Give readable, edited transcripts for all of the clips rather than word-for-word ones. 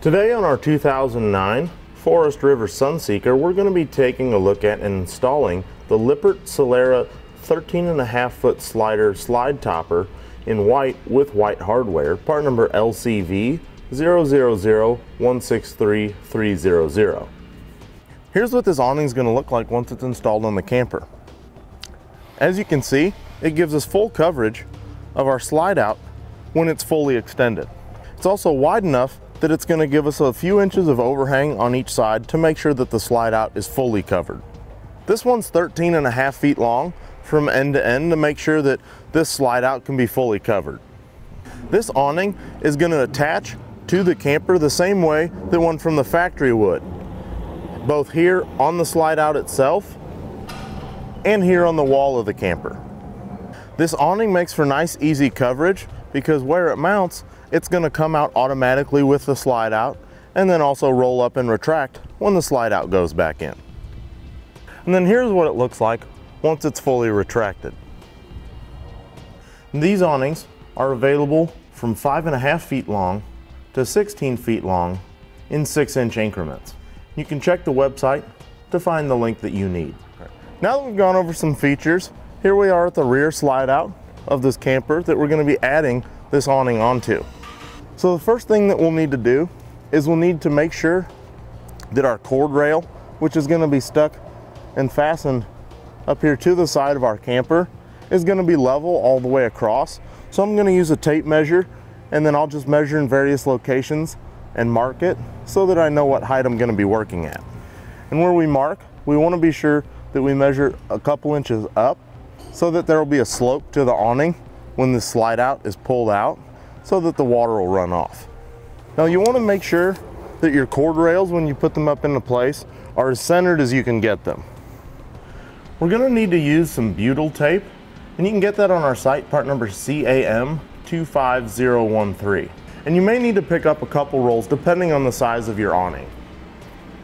Today on our 2009 Forest River Sunseeker, we're going to be taking a look at and installing the Lippert Solara 13.5-foot slider slide topper in white with white hardware, part number LCV 000163300. Here's what this awning is going to look like once it's installed on the camper. As you can see, it gives us full coverage of our slide out when it's fully extended. It's also wide enough that it's going to give us a few inches of overhang on each side to make sure that the slide out is fully covered. This one's 13.5 feet long from end to end to make sure that this slide out can be fully covered. This awning is going to attach to the camper the same way that one from the factory would, both here on the slide out itself and here on the wall of the camper. This awning makes for nice easy coverage because where it mounts, it's going to come out automatically with the slide out and then also roll up and retract when the slide out goes back in. And then here's what it looks like once it's fully retracted. These awnings are available from 5.5 feet long to 16 feet long in 6-inch increments. You can check the website to find the link that you need. Now that we've gone over some features, here we are at the rear slide out of this camper that we're going to be adding this awning onto. So the first thing that we'll need to do is we'll need to make sure that our cord rail, which is going to be stuck and fastened up here to the side of our camper, is going to be level all the way across. So I'm going to use a tape measure, and then I'll just measure in various locations and mark it so that I know what height I'm going to be working at. And where we mark, we want to be sure that we measure a couple inches up so that there will be a slope to the awning when the slide out is pulled out so that the water will run off. Now you want to make sure that your cord rails, when you put them up into place, are as centered as you can get them. We're going to need to use some butyl tape, and you can get that on our site, part number CAM25013. And you may need to pick up a couple rolls depending on the size of your awning.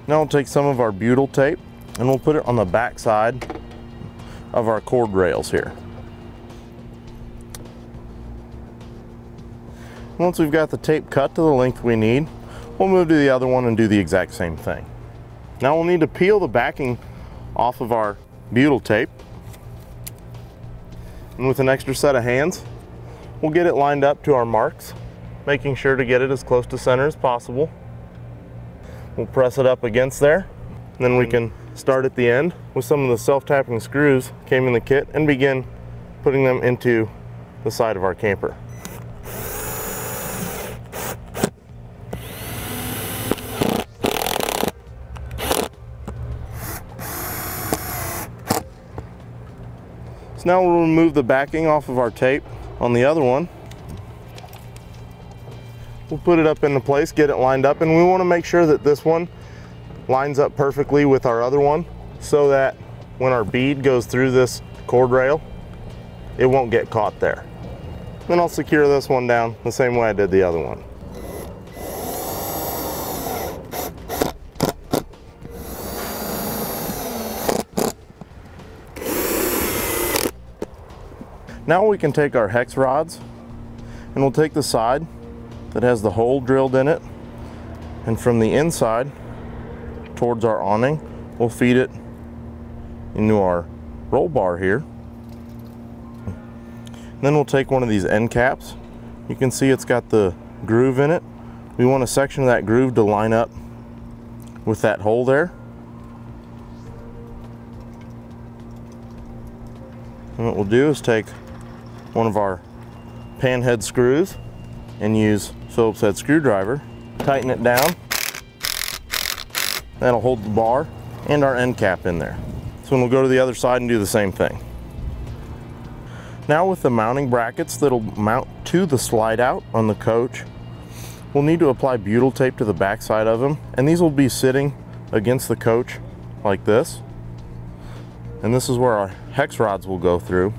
Now we'll take some of our butyl tape and we'll put it on the back side of our cord rails here. Once we've got the tape cut to the length we need, we'll move to the other one and do the exact same thing. Now we'll need to peel the backing off of our butyl tape. And with an extra set of hands, we'll get it lined up to our marks, making sure to get it as close to center as possible. We'll press it up against there, and then we can start at the end with some of the self-tapping screws came in the kit and begin putting them into the side of our camper. So now we'll remove the backing off of our tape on the other one. We'll put it up into place, get it lined up, and we want to make sure that this one lines up perfectly with our other one so that when our bead goes through this cord rail, it won't get caught there. Then I'll secure this one down the same way I did the other one. Now we can take our hex rods and we'll take the side that has the hole drilled in it, and from the inside towards our awning, we'll feed it into our roll bar here. Then we'll take one of these end caps. You can see it's got the groove in it. We want a section of that groove to line up with that hole there. And what we'll do is take one of our pan head screws and use Phillips head screwdriver, tighten it down. That'll hold the bar and our end cap in there. So we'll go to the other side and do the same thing. Now with the mounting brackets that'll mount to the slide out on the coach, we'll need to apply butyl tape to the back side of them, and these will be sitting against the coach like this. And this is where our hex rods will go through.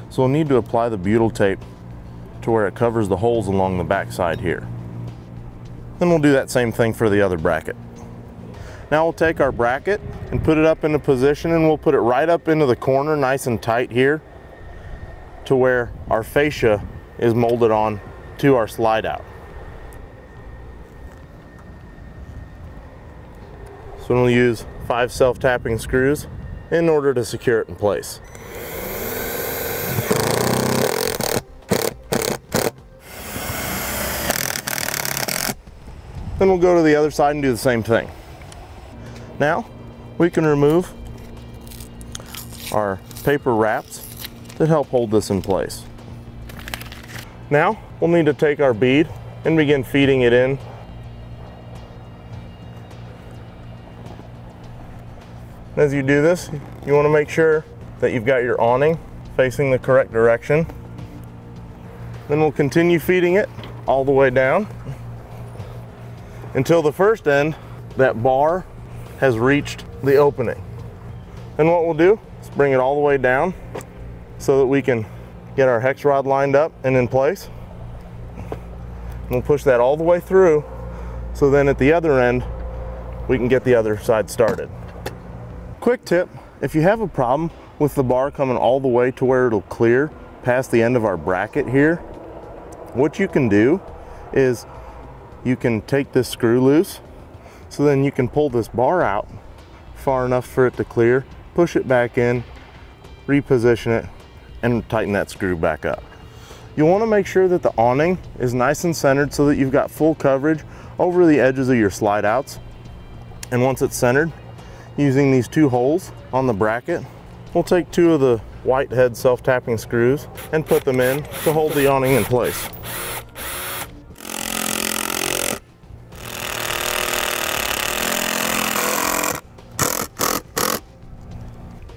So we'll need to apply the butyl tape to where it covers the holes along the back side here. Then we'll do that same thing for the other bracket. Now we'll take our bracket and put it up into position, and we'll put it right up into the corner nice and tight here to where our fascia is molded on to our slide out. So we'll use 5 self-tapping screws in order to secure it in place. Then we'll go to the other side and do the same thing. Now we can remove our paper wraps that help hold this in place. Now we'll need to take our bead and begin feeding it in. As you do this, you want to make sure that you've got your awning facing the correct direction. Then we'll continue feeding it all the way down until the first end, that bar, has reached the opening. And what we'll do is bring it all the way down so that we can get our hex rod lined up and in place. And we'll push that all the way through, so then at the other end we can get the other side started. Quick tip, if you have a problem with the bar coming all the way to where it'll clear past the end of our bracket here, what you can do is you can take this screw loose, so then you can pull this bar out far enough for it to clear, push it back in, reposition it, and tighten that screw back up. You want to make sure that the awning is nice and centered so that you've got full coverage over the edges of your slide outs. And once it's centered, using these 2 holes on the bracket, we'll take 2 of the Whitehead self-tapping screws and put them in to hold the awning in place.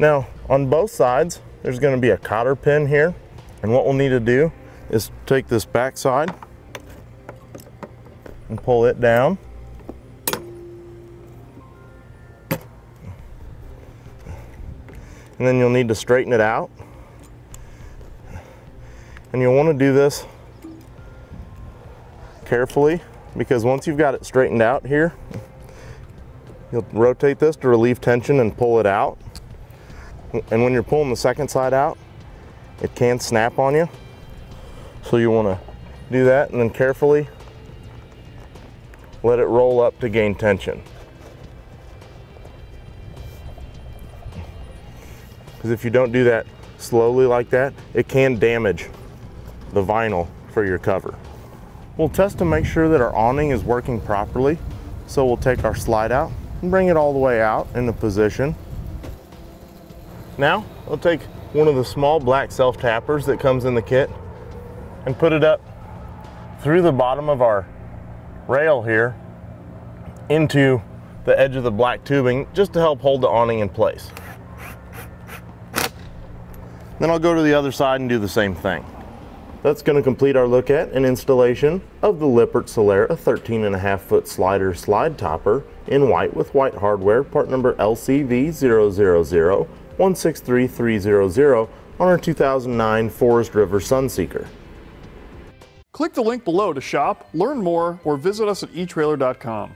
Now, on both sides, there's going to be a cotter pin here, and what we'll need to do is take this back side and pull it down. And then you'll need to straighten it out. And you'll want to do this carefully, because once you've got it straightened out here, you'll rotate this to relieve tension and pull it out. And when you're pulling the second side out, it can snap on you. So you want to do that and then carefully let it roll up to gain tension. Because if you don't do that slowly like that, it can damage the vinyl for your cover. We'll test to make sure that our awning is working properly. So we'll take our slide out and bring it all the way out into position. Now, we'll take one of the small black self-tappers that comes in the kit and put it up through the bottom of our rail here into the edge of the black tubing, just to help hold the awning in place. Then I'll go to the other side and do the same thing. That's going to complete our look at and installation of the Lippert Solara 13.5-foot slider slide topper in white with white hardware, part number LCV000163300 on our 2009 Forest River Sunseeker. Click the link below to shop, learn more, or visit us at etrailer.com.